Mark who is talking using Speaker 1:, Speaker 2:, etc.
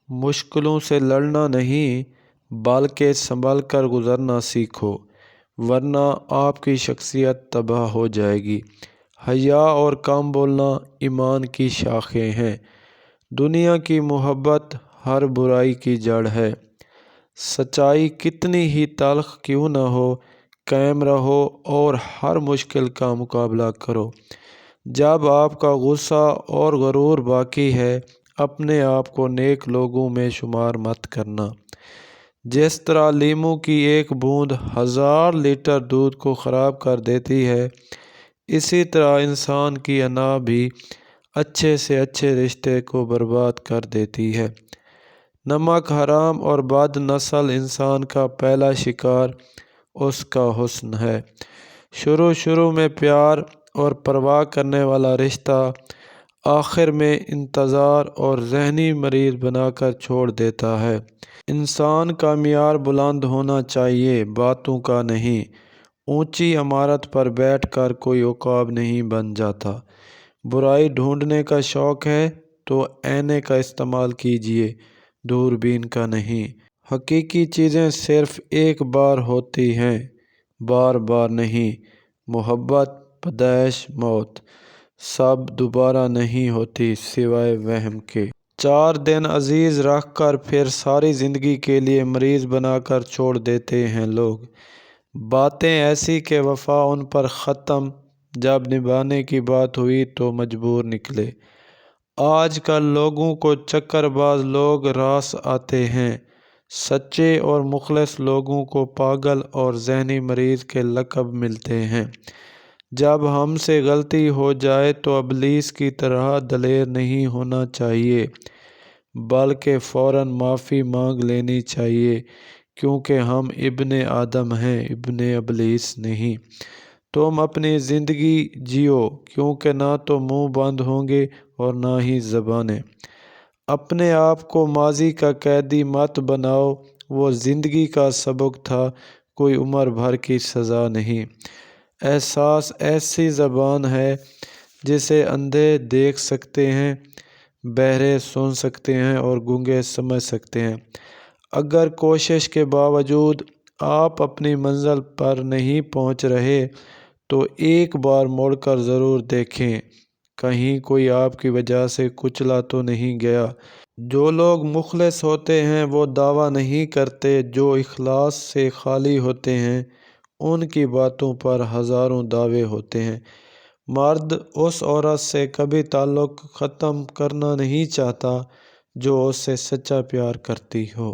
Speaker 1: مشکلوں سے لڑنا نہیں بلکہ سنبھل کر گزرنا سیکھو، ورنہ آپ کی شخصیت تباہ ہو جائے گی۔ حیا اور کم بولنا ایمان کی شاخیں ہیں۔ دنیا کی محبت ہر برائی کی جڑ ہے۔ سچائی کتنی ہی تلخ کیوں نہ ہو، قائم رہو اور ہر مشکل کا مقابلہ کرو۔ جب آپ کا غصہ اور غرور باقی ہے، اپنے آپ کو نیک لوگوں میں شمار مت کرنا۔ جس طرح لیموں کی ایک بوند 1000 لیٹر دودھ کو خراب کر دیتی ہے، اسی طرح انسان کی انا بھی اچھے سے اچھے رشتے کو برباد کر دیتی ہے۔ نمک حرام اور بد نسل انسان کا پہلا شکار اس کا حسن ہے۔ شروع میں پیار اور پرواہ کرنے والا رشتہ آخر میں انتظار اور ذہنی مریض بنا کر چھوڑ دیتا ہے۔ انسان کا معیار بلند ہونا چاہیے، باتوں کا نہیں۔ اونچی عمارت پر بیٹھ کر کوئی عقاب نہیں بن جاتا۔ برائی ڈھونڈنے کا شوق ہے تو آئینے کا استعمال کیجیے، دوربین کا نہیں۔ حقیقی چیزیں صرف ایک بار ہوتی ہیں، بار بار نہیں۔ محبت، پیدائش، موت، سب دوبارہ نہیں ہوتی سوائے وہم کے۔ 4 دن عزیز رکھ کر پھر ساری زندگی کے لیے مریض بنا کر چھوڑ دیتے ہیں لوگ۔ باتیں ایسی کہ وفا ان پر ختم، جب نبھانے کی بات ہوئی تو مجبور نکلے۔ آج کل لوگوں کو چکر باز لوگ راس آتے ہیں، سچے اور مخلص لوگوں کو پاگل اور ذہنی مریض کے لقب ملتے ہیں۔ جب ہم سے غلطی ہو جائے تو ابلیس کی طرح دلیر نہیں ہونا چاہیے، بلکہ فوراً معافی مانگ لینی چاہیے، کیونکہ ہم ابن آدم ہیں، ابن ابلیس نہیں۔ تم اپنی زندگی جیو، کیونکہ نہ تو منہ بند ہوں گے اور نہ ہی زبانیں۔ اپنے آپ کو ماضی کا قیدی مت بناؤ، وہ زندگی کا سبق تھا، کوئی عمر بھر کی سزا نہیں۔ احساس ایسی زبان ہے جسے اندھے دیکھ سکتے ہیں، بہرے سن سکتے ہیں اور گونگے سمجھ سکتے ہیں۔ اگر کوشش کے باوجود آپ اپنی منزل پر نہیں پہنچ رہے تو ایک بار مڑ کر ضرور دیکھیں، کہیں کوئی آپ کی وجہ سے کچلا تو نہیں گیا۔ جو لوگ مخلص ہوتے ہیں وہ دعویٰ نہیں کرتے، جو اخلاص سے خالی ہوتے ہیں ان کی باتوں پر ہزاروں دعوے ہوتے ہیں۔ مرد اس عورت سے کبھی تعلق ختم کرنا نہیں چاہتا جو اس سے سچا پیار کرتی ہو۔